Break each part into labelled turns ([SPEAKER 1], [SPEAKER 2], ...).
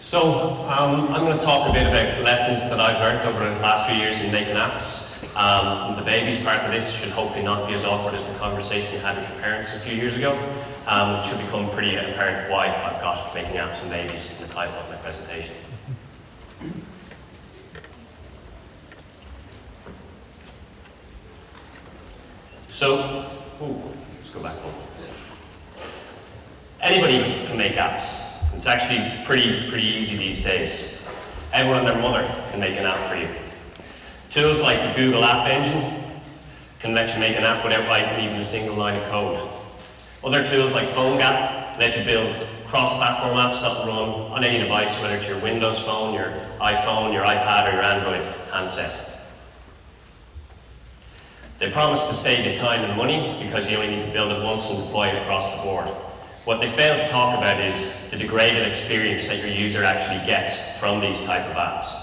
[SPEAKER 1] So I'm going to talk a bit about lessons that I've learned over the last few years in making apps. The babies part of this should hopefully not be as awkward as the conversation you had with your parents a few years ago. It should become pretty apparent why I've got making apps and babies in the title of my presentation. So, let's go back home. Anybody can make apps. It's actually pretty easy these days. Everyone and their mother can make an app for you. Tools like the Google App Engine can let you make an app without writing even a single line of code. Other tools like PhoneGap let you build cross-platform apps that will run on any device, whether it's your Windows phone, your iPhone, your iPad, or your Android handset. They promise to save you time and money because you only need to build it once and deploy it across the board. What they fail to talk about is the degraded experience that your user actually gets from these type of apps.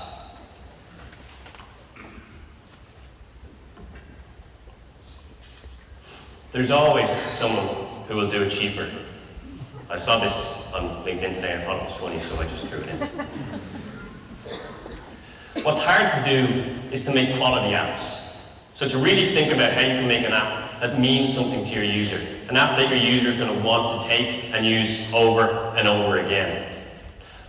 [SPEAKER 1] There's always someone who will do it cheaper. I saw this on LinkedIn today and I thought it was funny, so I just threw it in. What's hard to do is to make quality apps. So to really think about how you can make an app that means something to your user, an app that your user is going to want to take and use over and over again.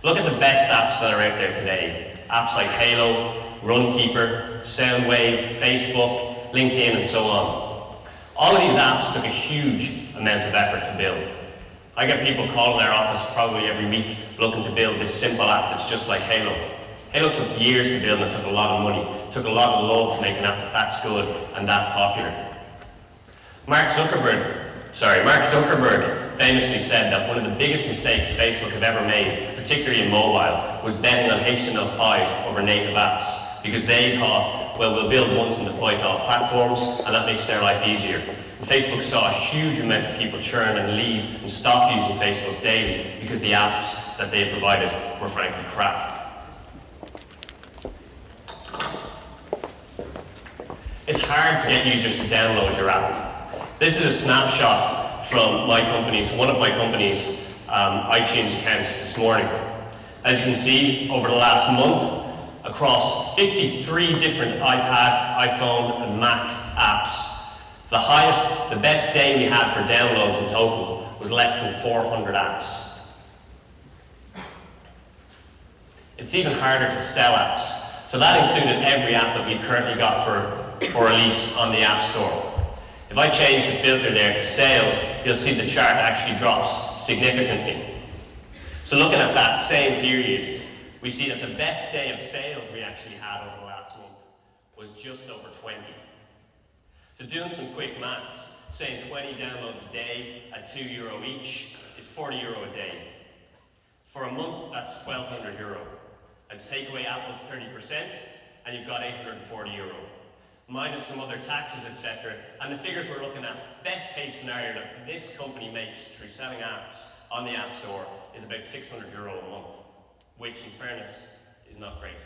[SPEAKER 1] Look at the best apps that are out there today. Apps like Halo, Runkeeper, Soundwave, Facebook, LinkedIn, and so on. All of these apps took a huge amount of effort to build. I get people calling our office probably every week looking to build this simple app that's just like Halo. Halo took years to build and it took a lot of money. It took a lot of love to make an app that's good and that popular. Mark Zuckerberg famously said that one of the biggest mistakes Facebook have ever made, particularly in mobile, was betting on HTML5 over native apps, because they thought, well, we'll build once and deploy to all platforms, and that makes their life easier. And Facebook saw a huge amount of people churn and leave and stop using Facebook daily because the apps that they had provided were frankly crap. It's hard to get users to download your app. This is a snapshot from one of my company's iTunes accounts this morning. As you can see, over the last month, across 53 different iPad, iPhone, and Mac apps, the best day we had for downloads in total was less than 400 apps. It's even harder to sell apps. So that included every app that we've currently got for release on the App Store. If I change the filter there to sales, you'll see the chart actually drops significantly. So looking at that same period, we see that the best day of sales we actually had over the last month was just over 20. So doing some quick maths, saying 20 downloads a day at €2 each is €40 a day. For a month, that's €1,200. Let's take away Apple's 30%, and you've got €840. Minus some other taxes, etc. And the figures we're looking at, best case scenario that this company makes through selling apps on the App Store is about €600 a month, which in fairness is not great.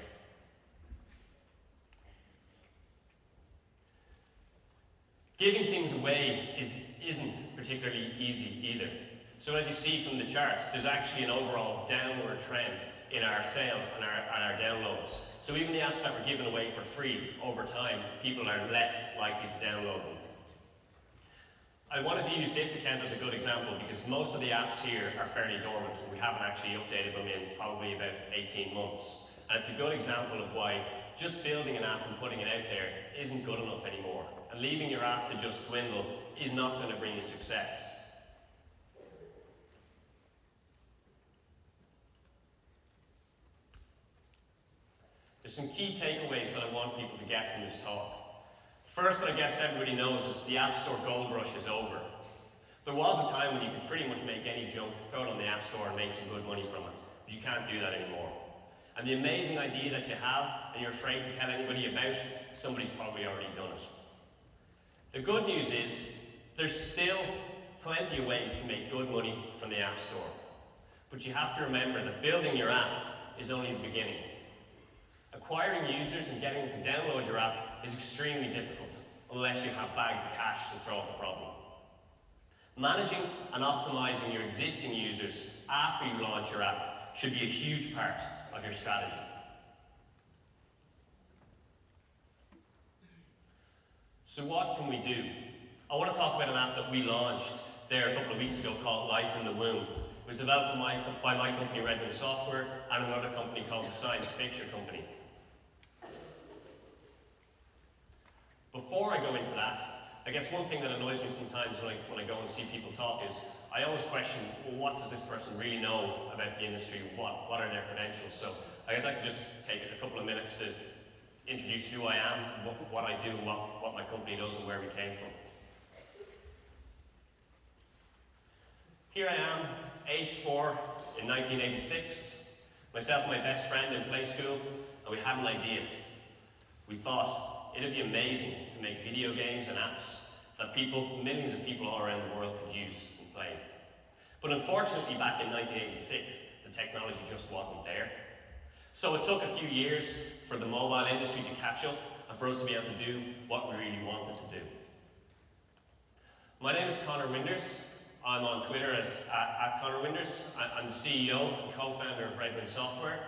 [SPEAKER 1] Giving things away isn't particularly easy either. So as you see from the charts, there's actually an overall downward trend in our sales and our downloads. So even the apps that we're giving away for free, over time, people are less likely to download them. I wanted to use this account as a good example because most of the apps here are fairly dormant. We haven't actually updated them in probably about 18 months. And it's a good example of why just building an app and putting it out there isn't good enough anymore. And leaving your app to just dwindle is not going to bring you success. There's some key takeaways that I want people to get from this talk. First, what I guess everybody knows is the App Store gold rush is over. There was a time when you could pretty much make any junk, throw it on the App Store and make some good money from it. But you can't do that anymore. And the amazing idea that you have and you're afraid to tell anybody about, somebody's probably already done it. The good news is there's still plenty of ways to make good money from the App Store. But you have to remember that building your app is only the beginning. Acquiring users and getting them to download your app is extremely difficult unless you have bags of cash to throw at the problem. Managing and optimizing your existing users after you launch your app should be a huge part of your strategy. So what can we do? I want to talk about an app that we launched there a couple of weeks ago called Life in the Womb. It was developed by my company, Redwind Software, and another company called the Science Picture Company. Before I go into that, I guess one thing that annoys me sometimes when I go and see people talk is I always question, well, what does this person really know about the industry? What are their credentials? So I'd like to just take a couple of minutes to introduce who I am, what I do, and what my company does, and where we came from. Here I am, aged 4 in 1986. Myself and my best friend in play school, and we had an idea. We thought it'd be amazing to make video games and apps that millions of people all around the world could use and play. But unfortunately, back in 1986, the technology just wasn't there. So it took a few years for the mobile industry to catch up and for us to be able to do what we really wanted to do. My name is Conor Winders. I'm on Twitter as at Conor Winders. I'm the CEO and co-founder of Redwind Software.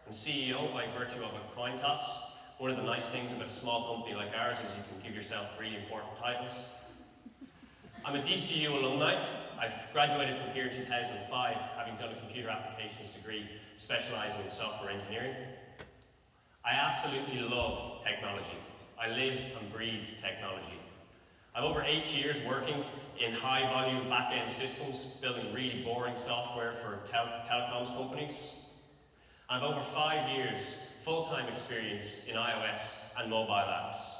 [SPEAKER 1] I'm CEO by virtue of a coin toss. One of the nice things about a small company like ours is you can give yourself really important titles. I'm a DCU alumni. I've graduated from here in 2005, having done a computer applications degree specializing in software engineering. I absolutely love technology. I live and breathe technology. I've over 8 years working in high-volume back-end systems, building really boring software for telecoms companies. I've over 5 years full-time experience in iOS and mobile apps.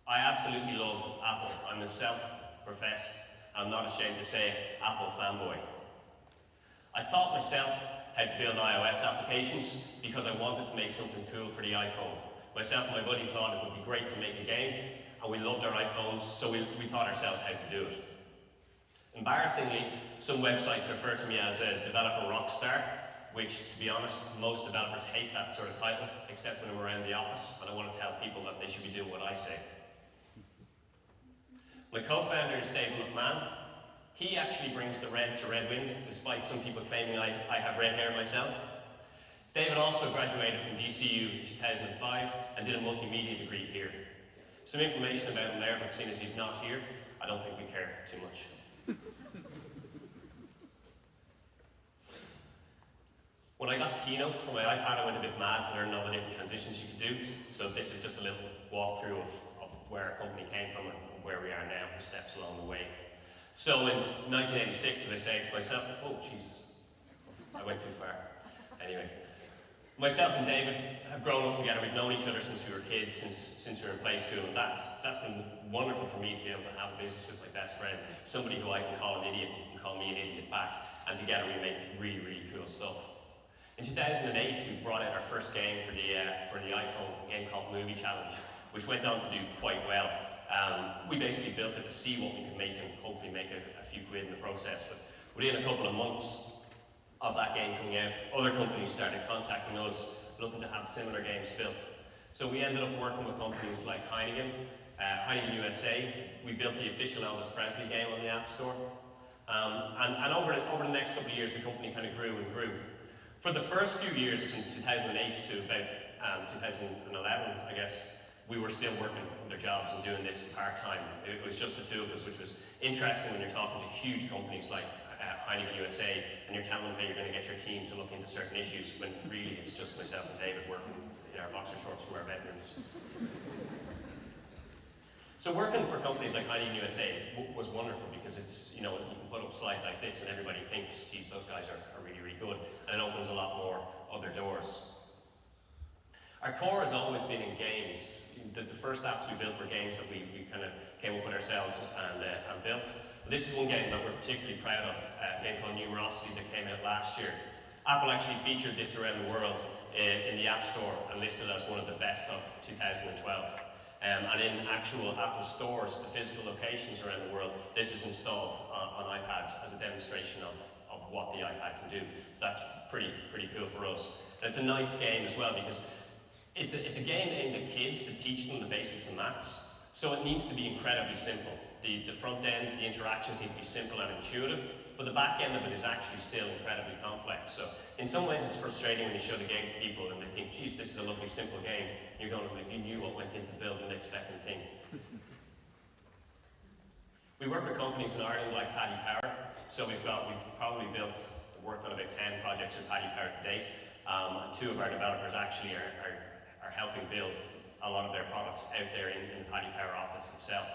[SPEAKER 1] I absolutely love Apple. I'm a self-professed, I'm not ashamed to say, Apple fanboy. I taught myself how to build iOS applications because I wanted to make something cool for the iPhone. Myself and my buddy thought it would be great to make a game, and we loved our iPhones, so we taught ourselves how to do it. Embarrassingly, some websites refer to me as a developer rock star, which, to be honest, most developers hate that sort of title, except when I'm around the office, and I want to tell people that they should be doing what I say. My co-founder is David McMahon. He actually brings the red to Redwind, despite some people claiming I have red hair myself. David also graduated from DCU in 2005 and did a multimedia degree here. Some information about him there, but seeing as he's not here, I don't think we care too much. When I got Keynote for my iPad, I went a bit mad and learned all the different transitions you could do. So this is just a little walkthrough of where our company came from and where we are now, the steps along the way. So in 1986, as I say, myself, oh Jesus, I went too far. Anyway, myself and David have grown up together. We've known each other since we were kids, since we were in play school, and that's been wonderful for me to be able to have a business with my best friend, somebody who I can call an idiot and call me an idiot back, and together we make really, really cool stuff. In 2008, we brought out our first game for the iPhone, a game called Movie Challenge, which went on to do quite well. We basically built it to see what we could make and hopefully make a few quid in the process. But within a couple of months of that game coming out, other companies started contacting us, looking to have similar games built. So we ended up working with companies like Heineken USA. We built the official Elvis Presley game on the App Store. And over the next couple of years, the company kind of grew and grew. For the first few years, from 2008 to about 2011, I guess, we were still working other jobs and doing this part-time. It was just the two of us, which was interesting when you're talking to huge companies like Heineken USA, and you're telling them how you're going to get your team to look into certain issues, when really it's just myself and David working in our boxer shorts from our bedrooms. So working for companies like Heineken USA was wonderful because it's, you can put up slides like this and everybody thinks, geez, those guys are really, really good, and it opens a lot more other doors. Our core has always been in games. The first apps we built were games that we kind of came up with ourselves and built. But this is one game that we're particularly proud of, a game called Numerosity that came out last year. Apple actually featured this around the world in the App Store and listed as one of the best of 2012. And in actual Apple stores, the physical locations around the world, this is installed on iPads as a demonstration of what the iPad can do. So that's pretty cool for us. And it's a nice game as well because it's a game aimed at kids to teach them the basics of maths. So it needs to be incredibly simple. The front end, the interactions need to be simple and intuitive, but the back end of it is actually still incredibly complex. So in some ways it's frustrating when you show the game to people and they think, geez, this is a lovely simple game. And you're going, well, if you knew what went into building this fucking thing. We work with companies in Ireland like Paddy Power, so we've probably worked on about 10 projects with Paddy Power to date. Two of our developers actually are helping build a lot of their products out there in the Paddy Power office itself.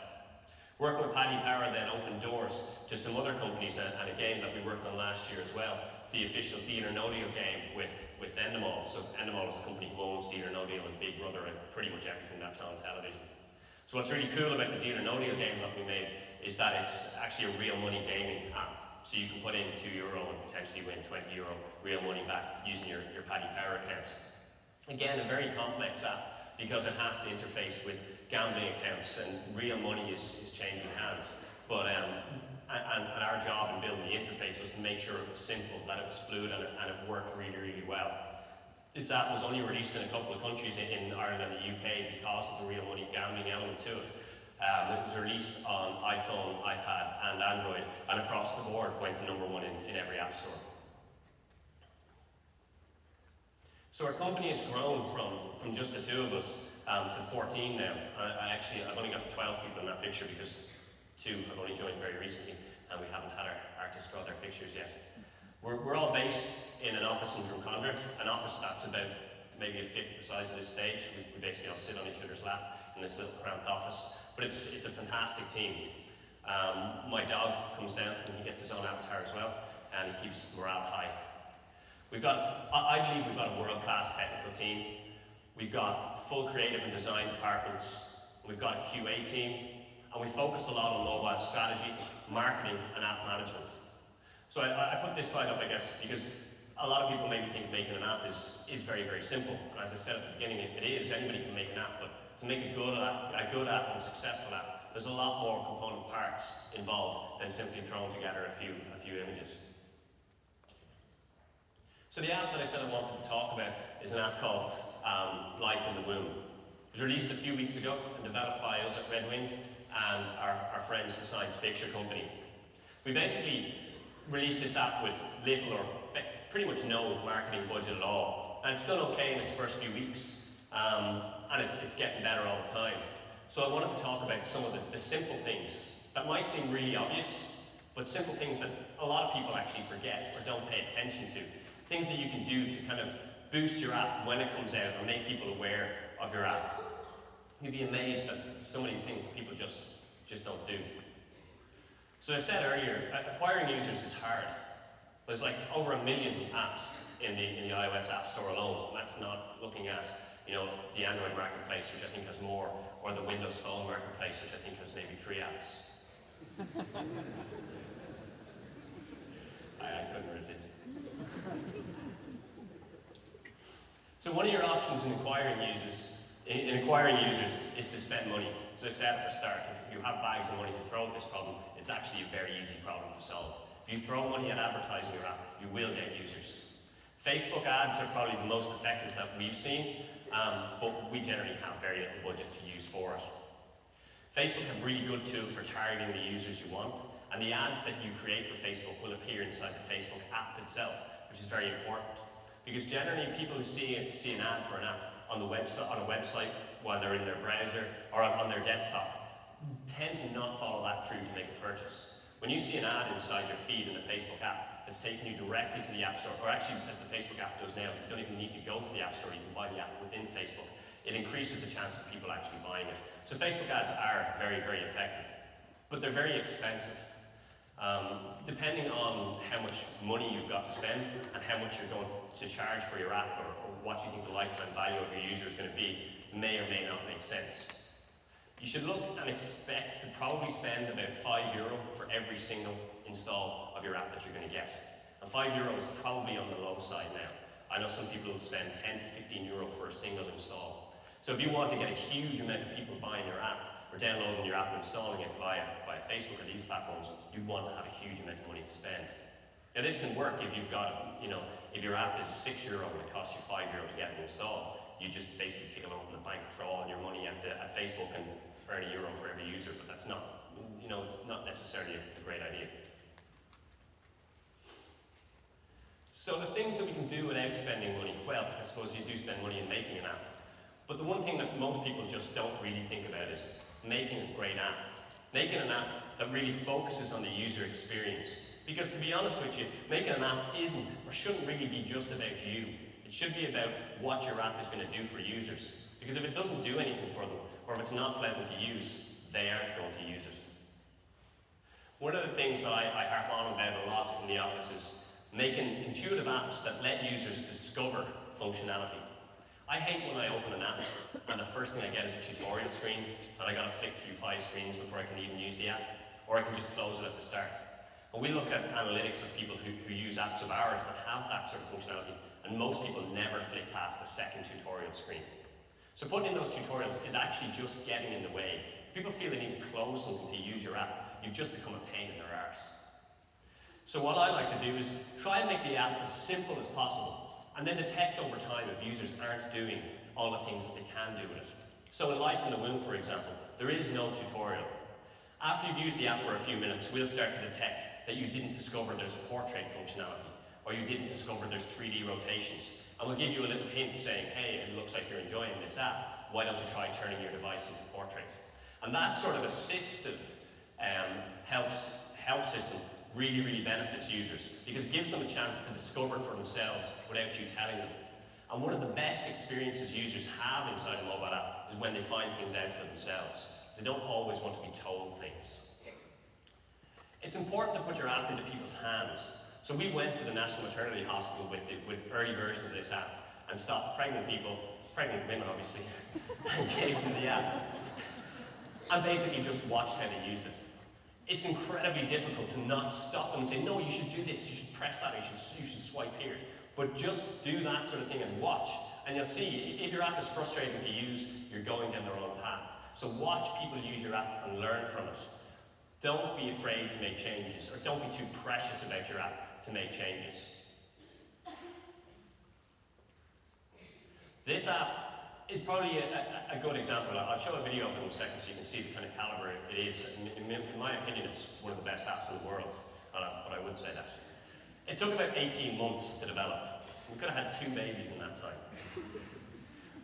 [SPEAKER 1] Working with Paddy Power then opened doors to some other companies, and a game that we worked on last year as well, the official Deal or No Deal game with Endemol. So Endemol is a company who owns Deal or No Deal and Big Brother and pretty much everything that's on television. So what's really cool about the Deal or No Deal game that we made is that it's actually a real money gaming app. So you can put in €2 and potentially win €20 real money back using your Paddy Power account. Again, a very complex app because it has to interface with gambling accounts and real money is changing hands. But and our job in building the interface was to make sure it was simple, that it was fluid, and it worked really, really well. This app was only released in a couple of countries in Ireland and the UK because of the real money gambling element to it. It was released on iPhone, iPad and Android, and across the board went to #1 in every app store. So our company has grown from just the two of us to 14 now. I've only got 12 people in that picture because 2 have only joined very recently and we haven't had our artists draw their pictures yet. We're all based in an office in Drumcondra, an office that's about maybe a fifth the size of this stage. We basically all sit on each other's lap in this little cramped office, but it's a fantastic team. My dog comes down and he gets his own avatar as well, and he keeps morale high. I believe we've got a world-class technical team. We've got full creative and design departments. We've got a QA team, and we focus a lot on mobile strategy, marketing, and app management. So I put this slide up, I guess, because a lot of people maybe think making an app is very, very simple. And as I said at the beginning, it is. Anybody can make an app, but to make a good app and a successful app, there's a lot more component parts involved than simply throwing together a few images. So the app that I said I wanted to talk about is an app called Life in the Womb. It was released a few weeks ago and developed by us at Redwind and our friends at Science Picture Company. We basically released this app with little or pretty much no marketing budget at all. And it's done okay in its first few weeks, and it's getting better all the time. So I wanted to talk about some of the simple things that might seem really obvious, but simple things that a lot of people actually forget or don't pay attention to. Things that you can do to kind of boost your app when it comes out or make people aware of your app. You'd be amazed at some of these things that people just don't do. So as I said earlier, acquiring users is hard. There's like over 1 million apps in the iOS App Store alone. And that's not looking at the Android marketplace, which I think has more, or the Windows Phone marketplace, which I think has maybe 3 apps. I couldn't resist. So one of your options in acquiring users is to spend money. As I said at the start, if you have bags of money to throw at this problem, it's actually a very easy problem to solve. If you throw money at advertising your app, you will get users. Facebook ads are probably the most effective that we've seen, but we generally have very little budget to use for it. Facebook have really good tools for targeting the users you want, and the ads that you create for Facebook will appear inside the Facebook app itself, which is very important. Because generally people who see an ad for an app on a website while they're in their browser or on their desktop tend to not follow that through to make a purchase. When you see an ad inside your feed in the Facebook app, it's taking you directly to the App Store, or actually as the Facebook app does now, you don't even need to go to the App Store, you can buy the app within Facebook. It increases the chance of people actually buying it. So Facebook ads are very, very effective, but they're very expensive. Depending on how much money you've got to spend and how much you're going to charge for your app or what you think the lifetime value of your user is going to be, may or may not make sense. You should look and expect to probably spend about €5 for every single install of your app that you're going to get. And €5 is probably on the low side now. I know some people will spend €10 to €15 for a single install. So if you want to get a huge amount of people buying your app or downloading your app and installing it via Facebook or these platforms, you want to have a huge amount of money to spend. Now this can work if you've got, if your app is €6 and it costs you €5 to get an install, you just basically take a loan from the bank, throw all your money at Facebook and earn €1 for every user, but that's not it's not necessarily a great idea. So the things that we can do without spending money, well, I suppose you do spend money in making an app. But the one thing that most people just don't really think about is making a great app. Making an app that really focuses on the user experience. Because to be honest with you, making an app isn't or shouldn't really be just about you. It should be about what your app is going to do for users. Because if it doesn't do anything for them, or if it's not pleasant to use, they aren't going to use it. One of the things that I harp on about a lot in the office is making intuitive apps that let users discover functionality. I hate when I open an app and the first thing I get is a tutorial screen and I gotta flick through 5 screens before I can even use the app, or I can just close it at the start. And we look at analytics of people who use apps of ours that have that sort of functionality, and most people never flick past the second tutorial screen. So putting in those tutorials is actually just getting in the way. If people feel they need to close something to use your app, you've just become a pain in their arse. So what I like to do is try and make the app as simple as possible, and then detect over time if users aren't doing all the things that they can do with it. So in Life in the Womb, for example, there is no tutorial. After you've used the app for a few minutes, we'll start to detect that you didn't discover there's a portrait functionality, or you didn't discover there's 3D rotations. And we'll give you a little hint saying, hey, it looks like you're enjoying this app. Why don't you try turning your device into portrait? And that sort of assistive help system really benefits users because it gives them a chance to discover it for themselves without you telling them. And one of the best experiences users have inside a mobile app is when they find things out for themselves. They don't always want to be told things. It's important to put your app into people's hands. So we went to the National Maternity Hospital with early versions of this app and stopped pregnant people, pregnant women obviously, and gave them the app. And basically just watched how they used it. It's incredibly difficult to not stop them and say, no, you should do this, you should press that, you should swipe here. But just do that sort of thing and watch. And you'll see, if your app is frustrating to use, you're going down the wrong path. So watch people use your app and learn from it. Don't be afraid to make changes, or don't be too precious about your app to make changes. This app is probably a good example. I'll show a video of it in a second so you can see the kind of caliber it is. In my opinion, it's one of the best apps in the world, but I would say that. It took about 18 months to develop. We could have had 2 babies in that time.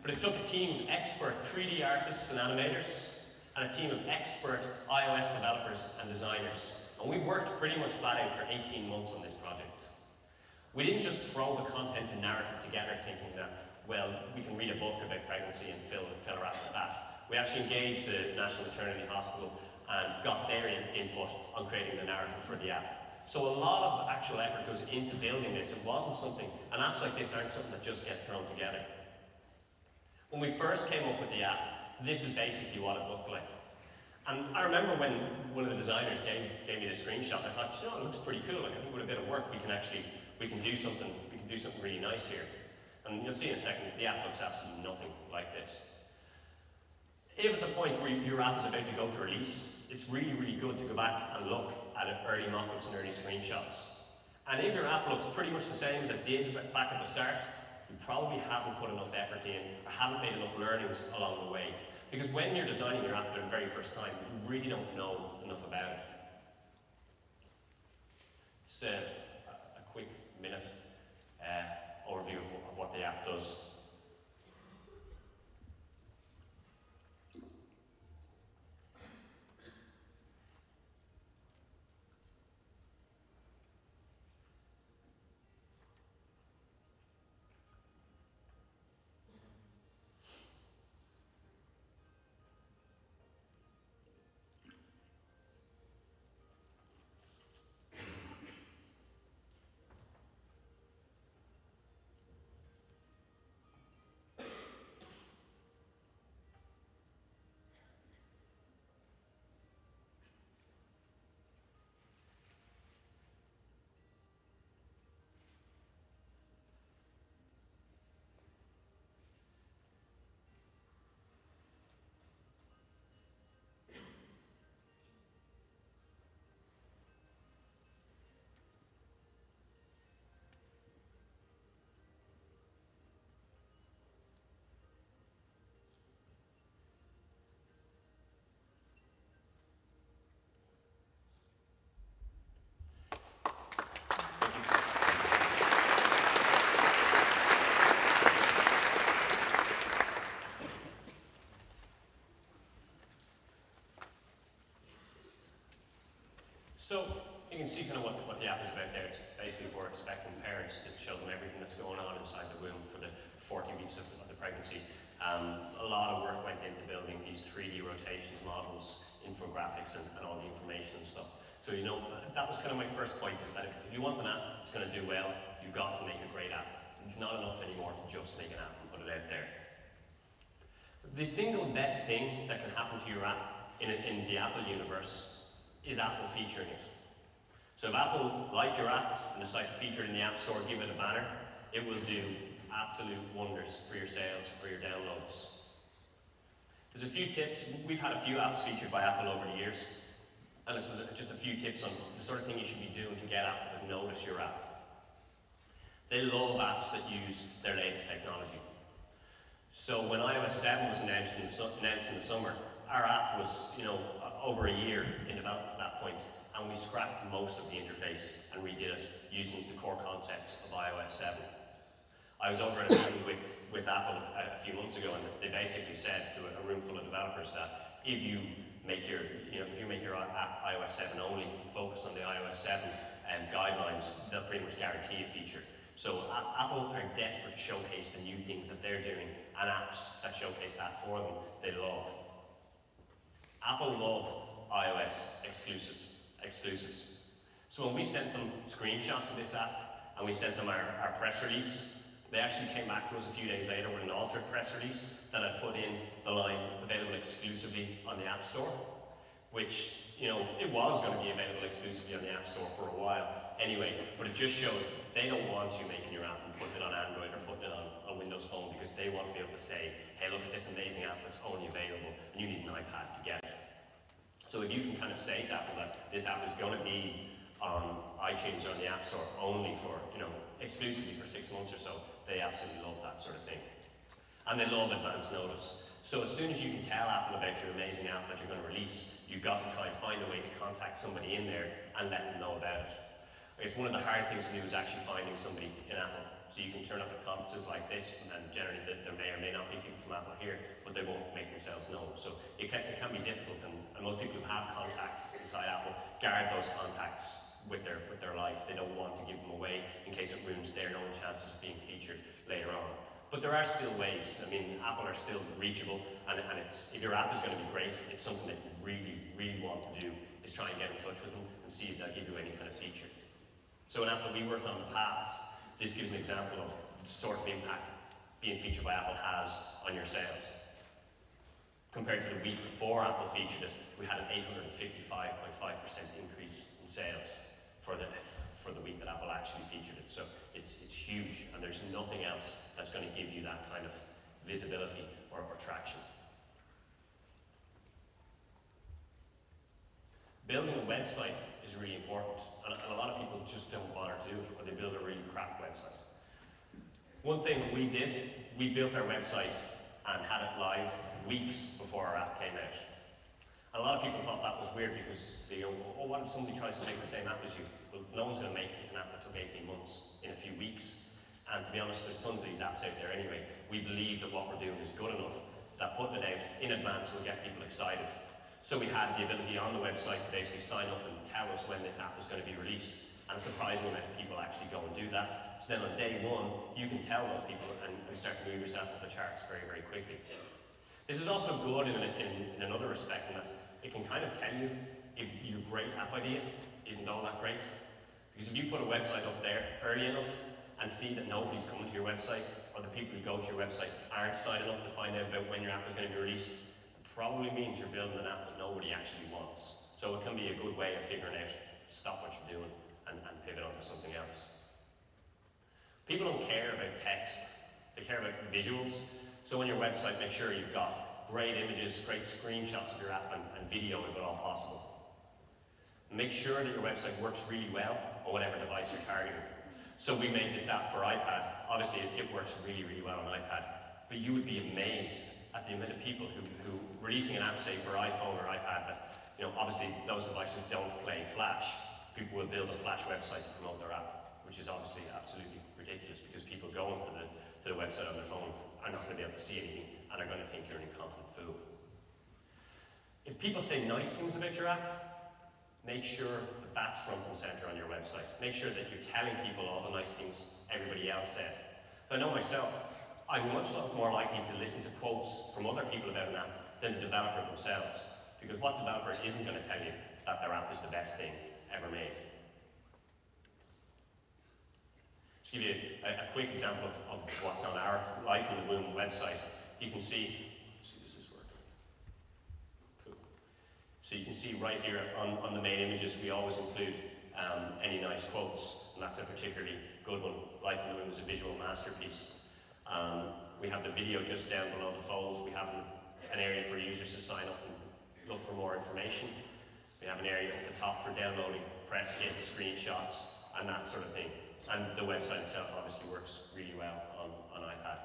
[SPEAKER 1] But it took a team of expert 3D artists and animators, and a team of expert iOS developers and designers. And we worked pretty much flat out for 18 months on this project. We didn't just throw the content and narrative together thinking that, well, we can read a book about pregnancy and fill our app with that. We actually engaged the National Maternity Hospital and got their input on creating the narrative for the app. So a lot of actual effort goes into building this. It wasn't something, and apps like this aren't something that just get thrown together. When we first came up with the app, this is basically what it looked like. And I remember when one of the designers gave me the screenshot, I thought, you know, it looks pretty cool. Like, I think with a bit of work, we can do something really nice here. And you'll see in a second that the app looks absolutely nothing like this. If at the point where your app is about to go to release, it's really good to go back and look at early mock-ups and early screenshots. And if your app looks pretty much the same as it did back at the start, you probably haven't put enough effort in or haven't made enough learnings along the way. Because when you're designing your app for the very first time, you really don't know enough about it. It's a quick minute overview of what the app does. So you can see kind of what the app is about there. It's basically for expectant parents to show them everything that's going on inside the womb for the 40 weeks of the pregnancy. A lot of work went into building these 3D rotations models, infographics, and all the information and stuff. So, you know, that was kind of my first point, is that if you want an app that's going to do well, you've got to make a great app. It's not enough anymore to just make an app and put it out there. The single best thing that can happen to your app in the Apple universe is Apple featuring it. So if Apple like your app and decide to feature it in the App Store, give it a banner, it will do absolute wonders for your sales or your downloads. There's a few tips. We've had a few apps featured by Apple over the years, and this was just a few tips on the sort of thing you should be doing to get Apple to notice your app. They love apps that use their latest technology. So when iOS 7 was announced in the summer, our app was, you know, over a year in development at that point, and we scrapped most of the interface and redid it using the core concepts of iOS 7. I was over at a meeting with Apple a few months ago, and they basically said to a room full of developers that if you make your app iOS 7 only and focus on the iOS 7 guidelines, they'll pretty much guarantee a feature. So Apple are desperate to showcase the new things that they're doing, and apps that showcase that for them, they love. Apple love iOS exclusives. So when we sent them screenshots of this app, and we sent them our press release, they actually came back to us a few days later with an altered press release that I put in the line available exclusively on the App Store, which, you know, it was going to be available exclusively on the App Store for a while anyway, but it just shows they don't want you making your app and putting it on Android or putting it on a Windows Phone, because they want to be able to say, hey, look at this amazing app that's only available, and you need an iPad to get it. So if you can kind of say to Apple that this app is going to be on iTunes or on the App Store only for, you know, exclusively for 6 months or so, they absolutely love that sort of thing. And they love advance notice. So as soon as you can tell Apple about your amazing app that you're going to release, you've got to try and find a way to contact somebody in there and let them know about it. I guess one of the hard things to do is actually finding somebody in Apple. So you can turn up at conferences like this, and generally there may or may not be people from Apple here, but they won't make themselves known. So it can be difficult, and most people who have contacts inside Apple guard those contacts with their life. They don't want to give them away in case it ruins their own chances of being featured later on. But there are still ways. I mean, Apple are still reachable, and if your app is going to be great, it's something that you really, really want to do, is try and get in touch with them and see if they'll give you any kind of feature. So an app that we worked on in the past, this gives an example of the sort of impact being featured by Apple has on your sales. Compared to the week before Apple featured it, we had an 855.5% increase in sales for the week that Apple actually featured it. So it's huge, and there's nothing else that's going to give you that kind of visibility or traction. Building a website is really important, and a lot of people just don't bother to do it, or they build a really crap website. One thing we did, we built our website and had it live weeks before our app came out. And a lot of people thought that was weird, because they go, oh, what if somebody tries to make the same app as you? Well, no one's going to make an app that took 18 months in a few weeks. And to be honest, there's tons of these apps out there anyway. We believe that what we're doing is good enough that putting it out in advance will get people excited. So we had the ability on the website to basically sign up and tell us when this app was going to be released. And a surprising amount of people actually go and do that. So then on day one, you can tell those people and start to move yourself up the charts very, very quickly. This is also good in another respect, in that it can kind of tell you if your great app idea isn't all that great. Because if you put a website up there early enough and see that nobody's coming to your website, or the people who go to your website aren't signing up to find out about when your app is going to be released, probably means you're building an app that nobody actually wants. So it can be a good way of figuring out, stop what you're doing and pivot onto something else. People don't care about text, they care about visuals. So on your website, make sure you've got great images, great screenshots of your app, and video if at all possible. Make sure that your website works really well on whatever device you're targeting. So we made this app for iPad. Obviously it works really, really well on iPad, but you would be amazed at the amount of people who releasing an app, say for iPhone or iPad, that, you know, obviously those devices don't play Flash. People will build a Flash website to promote their app, which is obviously absolutely ridiculous, because people going to the website on their phone are not going to be able to see anything and are going to think you're an incompetent fool. If people say nice things about your app, make sure that that's front and center on your website. Make sure that you're telling people all the nice things everybody else said. I know myself, I'm much more likely to listen to quotes from other people about an app than the developer themselves, because what developer isn't going to tell you that their app is the best thing ever made? Just give you a quick example of what's on our Life in the Womb website. You can see does this work? Cool. So you can see right here on the main images, we always include any nice quotes, and that's a particularly good one. Life in the Womb is a visual masterpiece. We have the video just down below the fold. We have an area for users to sign up and look for more information. We have an area at the top for downloading press kits, screenshots, and that sort of thing. And the website itself obviously works really well on iPad.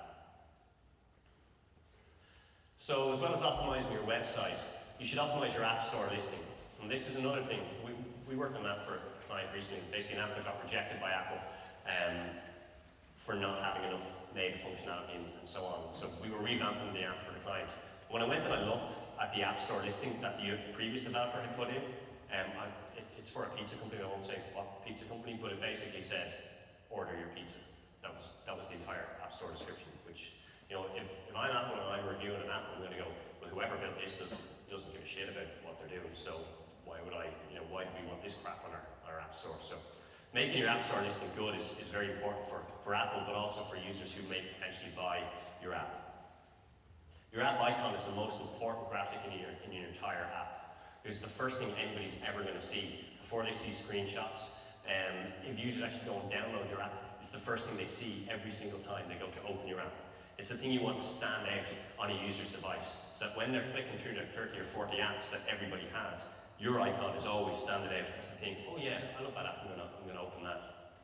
[SPEAKER 1] So as well as optimizing your website, you should optimize your App Store listing. And this is another thing. We worked on that for a client recently, basically an app that got rejected by Apple for not having enough native functionality and so on. So we were revamping the app for the client. When I went and I looked at the App Store listing that the previous developer had put in, it's for a pizza company. I won't say what pizza company, but it basically said, order your pizza. That was the entire App Store description, which, you know, if I'm Apple and I'm reviewing an app, I'm going to go, well, whoever built this doesn't give a shit about what they're doing, so why would why do we want this crap on our App Store? So making your App Store listing good is very important for Apple, but also for users who may potentially buy your app. Your app icon is the most important graphic in your entire app. It's the first thing anybody's ever going to see before they see screenshots. If users actually go and download your app, it's the first thing they see every single time they go to open your app. It's the thing you want to stand out on a user's device, so that when they're flicking through their 30 or 40 apps that everybody has, your icon is always standing out as the thing, oh yeah, I love that app, I'm going to open that.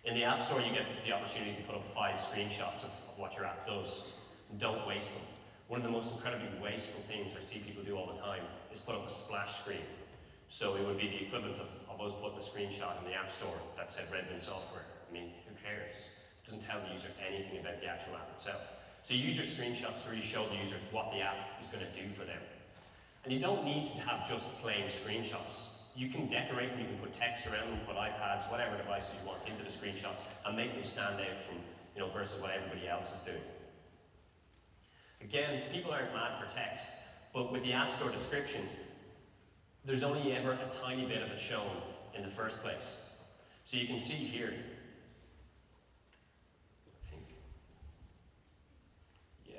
[SPEAKER 1] In the App Store, you get the opportunity to put up 5 screenshots of what your app does. Don't waste them. One of the most incredibly wasteful things I see people do all the time is put up a splash screen. So it would be the equivalent of us putting a screenshot in the App Store that said Redwind Software. I mean, who cares? It doesn't tell the user anything about the actual app itself. So you use your screenshots to really show the user what the app is going to do for them. And you don't need to have just plain screenshots. You can decorate them, you can put text around them, put iPads, whatever devices you want into the screenshots, and make them stand out from, versus what everybody else is doing. Again, people aren't mad for text, but with the App Store description, there's only ever a tiny bit of it shown in the first place. So you can see here, I think, yeah,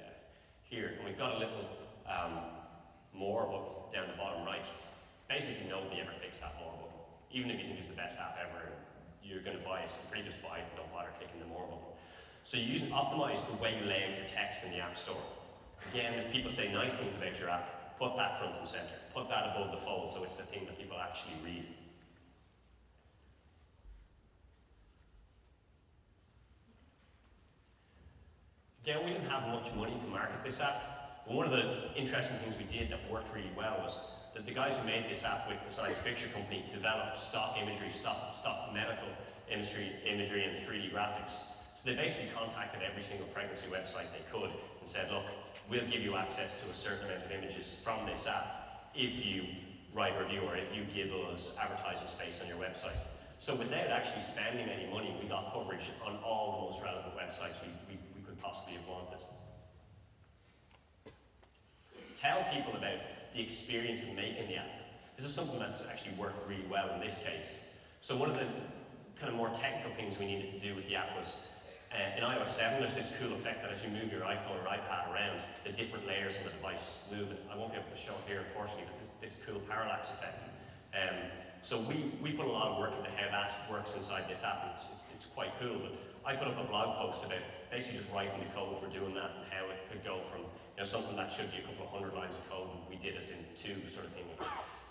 [SPEAKER 1] here, and we've got a little more button down the bottom right. Basically, nobody ever clicks that more button. Even if you think it's the best app ever, you're going to buy it. You pretty just buy it and don't bother clicking the more button. So you optimize the way you lay out your text in the App Store. Again, if people say nice things about your app, put that front and center. Put that above the fold so it's the thing that people actually read. Again, we didn't have much money to market this app, but one of the interesting things we did that worked really well was that the guys who made this app with the science fiction company developed stock imagery, stock medical imagery and 3D graphics. So they basically contacted every single pregnancy website they could and said, look, we'll give you access to a certain amount of images from this app if you write a review or if you give us advertising space on your website. So without actually spending any money, we got coverage on all the most relevant websites we could possibly have wanted. Tell people about the experience of making the app. This is something that's actually worked really well in this case. So one of the kind of more technical things we needed to do with the app was in iOS 7, there's this cool effect that as you move your iPhone or iPad around, the different layers on the device move. I won't be able to show it here, unfortunately, but this cool parallax effect. So we put a lot of work into how that works inside this app, and it's quite cool. But I put up a blog post about basically just writing the code for doing that and how it could go from something that should be a couple of 100 lines of code, and we did it in 2 sort of thing.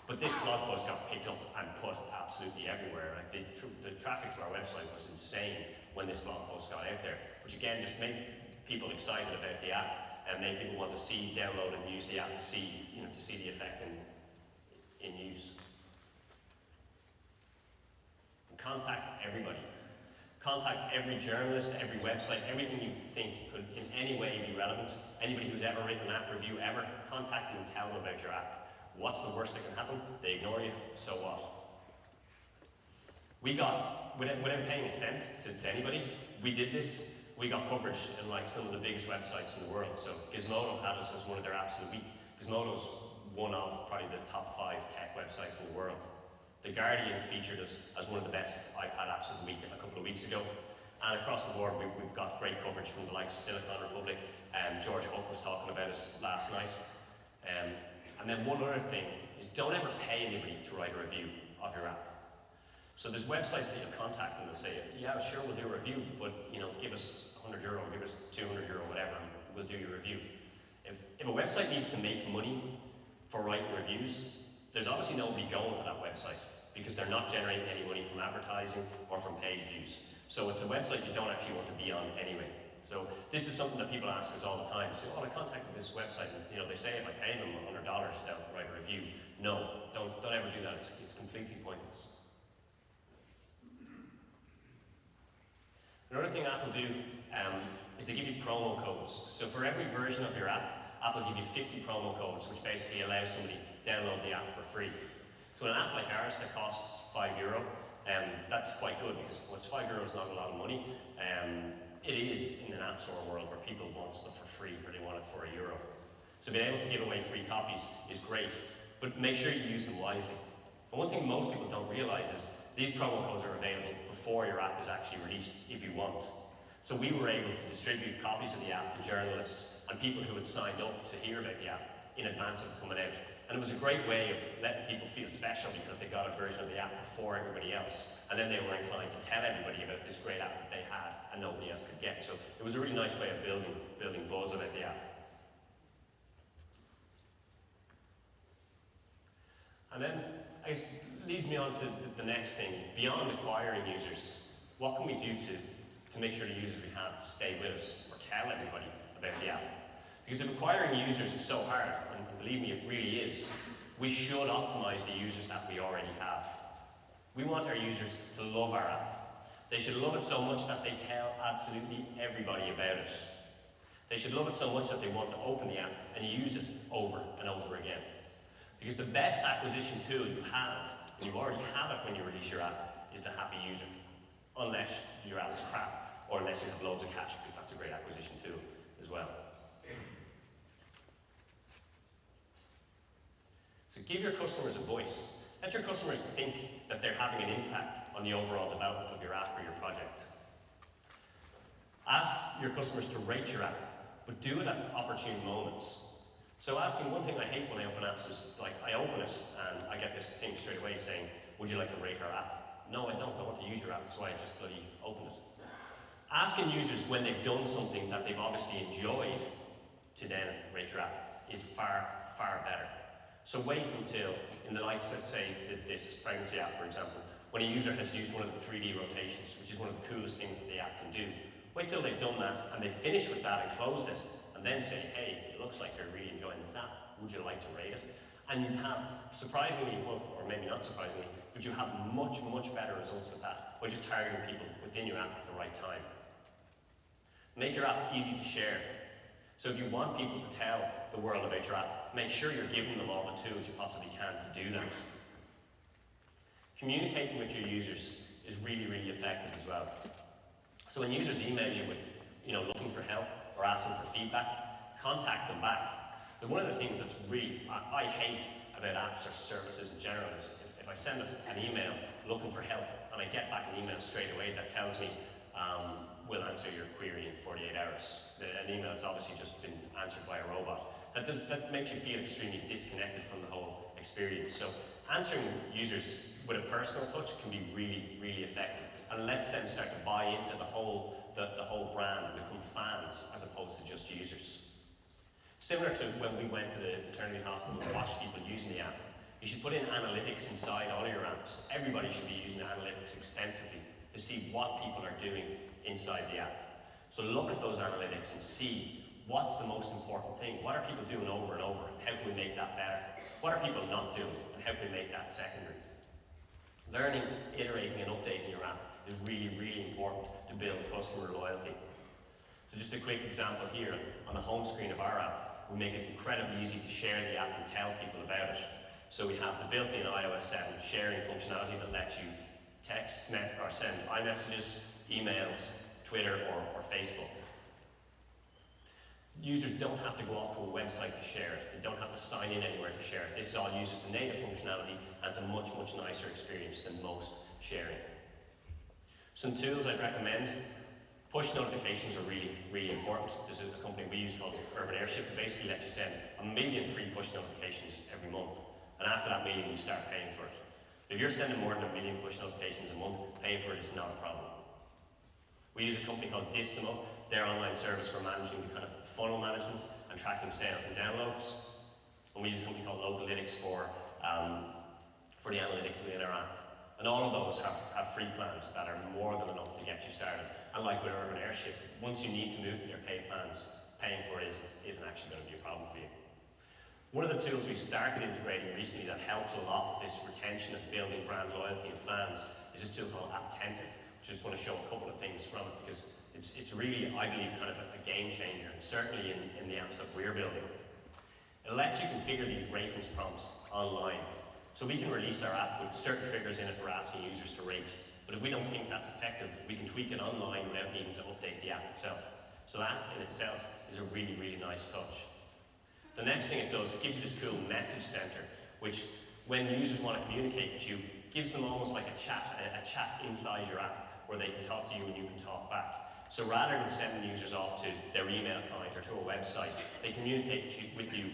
[SPEAKER 1] But this blog post got picked up and put absolutely everywhere. Like the traffic to our website was insane when this blog post got out there, which again just made people excited about the app and made people want to download and use the app to see the effect in use. And contact everybody. Contact every journalist, every website, everything you think could in any way be relevant. Anybody who's ever written an app review ever, contact them and tell them about your app. What's the worst that can happen? They ignore you, so what? We got, without paying a cent to anybody, we did this. We got coverage in like some of the biggest websites in the world. So Gizmodo had us as one of their apps of the week. Gizmodo's one of probably the top 5 tech websites in the world. The Guardian featured us as one of the best iPad apps of the week a couple of weeks ago. And across the board, we've got great coverage from the likes of Silicon Republic. George Hook was talking about us last night. And then one other thing is don't ever pay anybody to write a review of your app. So there's websites that you'll contact and they'll say, yeah, sure, we'll do a review, but give us €100, give us €200, whatever, and we'll do your review. If a website needs to make money for writing reviews, there's obviously nobody going to that website because they're not generating any money from advertising or from page views. So it's a website you don't actually want to be on anyway. So this is something that people ask us all the time. So, I contacted this website, and they say if I pay them $100, they'll write a review. No, don't ever do that. It's completely pointless. Another thing Apple do is they give you promo codes. So for every version of your app, Apple give you 50 promo codes, which basically allow somebody to download the app for free. So an app like ours that costs €5, that's quite good because what's €5 is not a lot of money. It is in an app store world where people want stuff for free or they want it for €1. So being able to give away free copies is great, but make sure you use them wisely. And one thing most people don't realize is these promo codes are available before your app is actually released if you want. So we were able to distribute copies of the app to journalists and people who had signed up to hear about the app in advance of it coming out. And it was a great way of letting people feel special because they got a version of the app before everybody else. And then they were inclined to tell everybody about this great app that they had and nobody else could get. So it was a really nice way of building buzz about the app. And then, I guess, leads me on to the next thing. Beyond acquiring users, what can we do to make sure the users we have stay with us or tell everybody about the app? Because if acquiring users is so hard, and believe me, it really is, we should optimize the users that we already have. We want our users to love our app. They should love it so much that they tell absolutely everybody about it. They should love it so much that they want to open the app and use it over and over again. Because the best acquisition tool you have, and you already have it when you release your app, is the happy user. Unless your app is crap, or unless you have loads of cash, because that's a great acquisition tool as well. So give your customers a voice. Let your customers think that they're having an impact on the overall development of your app or your project. Ask your customers to rate your app, but do it at opportune moments. So asking, one thing I hate when I open apps is, like, I open it and I get this thing straight away saying, would you like to rate our app? No, I don't. I want to use your app. That's why I just bloody open it. Asking users when they've done something that they've obviously enjoyed to then rate your app is far, far better. So wait until, in the likes, let's say, this pregnancy app, for example, when a user has used one of the 3D rotations, which is one of the coolest things that the app can do, wait till they've done that and they've finished with that and closed it, and then say, hey, it looks like you're really enjoying this app. Would you like to rate it? And you have, surprisingly, or maybe not surprisingly, but you have much, much better results with that by just targeting people within your app at the right time. Make your app easy to share. So if you want people to tell the world about your app, make sure you're giving them all the tools you possibly can to do that. Communicating with your users is really, really effective as well. So when users email you with, looking for help or asking for feedback, contact them back. But one of the things that's really, I hate about apps or services in general is if I send an email looking for help and I get back an email straight away that tells me, we'll answer your query in 48 hours. An email that's obviously just been answered by a robot. That makes you feel extremely disconnected from the whole experience. So answering users with a personal touch can be really, really effective and lets them start to buy into the whole brand and become fans as opposed to just users. Similar to when we went to the maternity hospital and watched people using the app, you should put in analytics inside all of your apps. Everybody should be using analytics extensively to see what people are doing inside the app. So look at those analytics and see what's the most important thing. What are people doing over and over, and how can we make that better? What are people not doing, and how can we make that secondary? Learning, iterating, and updating your app is really, really important to build customer loyalty. So just a quick example here, on the home screen of our app, we make it incredibly easy to share the app and tell people about it. So we have the built-in iOS 7 sharing functionality that lets you text or send iMessages, emails, Twitter, or Facebook. Users don't have to go off to a website to share it. They don't have to sign in anywhere to share it. This all uses the native functionality, and it's a much, much nicer experience than most sharing. Some tools I'd recommend. Push notifications are really, really important. This is a company we use called Urban Airship. It basically lets you send 1 million free push notifications every month. And after that million, you start paying for it. If you're sending more than 1 million push notifications a month, paying for it is not a problem. We use a company called DCU, their online service for managing the kind of funnel management and tracking sales and downloads. And we use a company called Helix for the analytics within our app. And all of those have free plans that are more than enough to get you started. And like with Urban Airship, once you need to move to their paid plans, paying for it isn't actually going to be a problem for you. One of the tools we started integrating recently that helps a lot with this retention and building brand loyalty and fans is this tool called Attentive. I just want to show a couple of things from it because it's really, I believe, kind of a game changer, and certainly in the apps that we're building. It lets you configure these ratings prompts online. So we can release our app with certain triggers in it for asking users to rate. But if we don't think that's effective, we can tweak it online without needing to update the app itself. So that in itself is a really, really nice touch. The next thing it does, it gives you this cool message center, which when users want to communicate with you, gives them almost like a chat inside your app where they can talk to you and you can talk back. So rather than sending users off to their email client or to a website, they communicate with you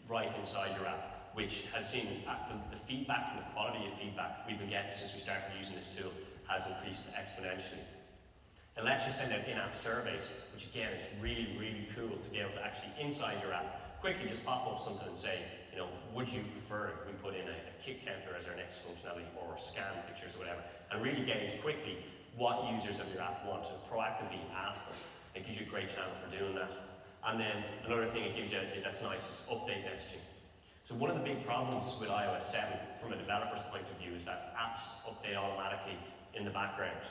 [SPEAKER 1] right inside your app, which has seen the feedback and the quality of feedback we've been getting since we started using this tool has increased exponentially. It lets you send out in-app surveys, which again is really, really cool to be able to actually inside your app quickly just pop up something and say, you know, would you prefer if we put in a kick counter as our next functionality or scan pictures or whatever, and really gauge quickly what users of your app want to proactively ask them. It gives you a great channel for doing that. And then another thing it gives you that's nice is update messaging. So one of the big problems with iOS 7 from a developer's point of view is that apps update automatically in the background.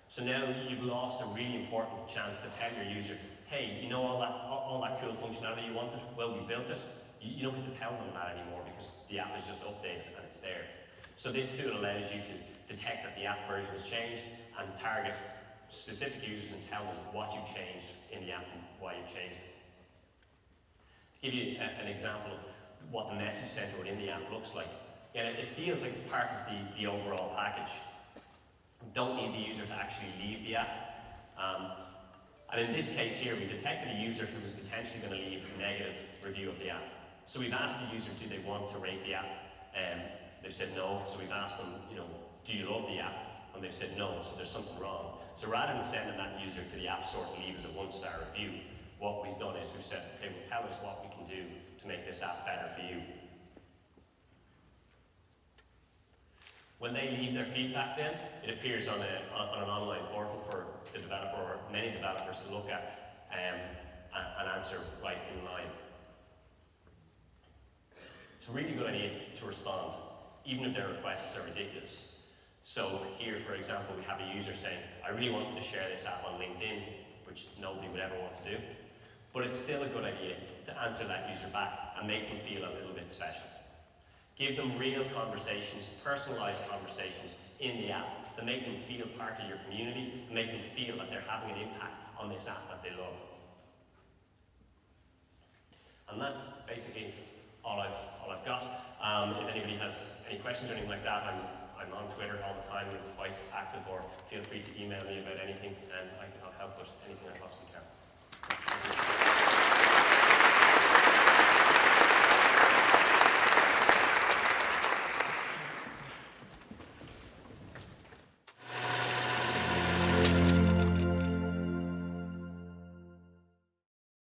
[SPEAKER 1] So now you've lost a really important chance to tell your user, hey, you know all that cool functionality you wanted? Well, we built it. You don't get to tell them that anymore because the app is just updated and it's there. So this tool allows you to detect that the app version has changed and target specific users and tell them what you've changed in the app and why you've changed it. To give you an example of what the message center within the app looks like, it feels like it's part of the overall package. You don't need the user to actually leave the app. And in this case here, we detected a user who was potentially going to leave a negative review of the app. So we've asked the user, do they want to rate the app? They've said no, so we've asked them, do you love the app? And they've said no, so there's something wrong. So rather than sending that user to the App Store to leave as a 1-star review, what we've done is we've said, okay, well, tell us what we can do to make this app better for you. When they leave their feedback then, it appears on an online portal for the developer or many developers to look at and answer right in line. It's a really good idea to respond, even if their requests are ridiculous. So here, for example, we have a user saying, I really wanted to share this app on LinkedIn, which nobody would ever want to do. But it's still a good idea to answer that user back and make them feel a little bit special. Give them real conversations, personalized conversations in the app that make them feel part of your community and make them feel that they're having an impact on this app that they love. And that's basically all I've got. If anybody has any questions or anything like that, I'm on Twitter all the time. I'm quite active, or feel free to email me about anything.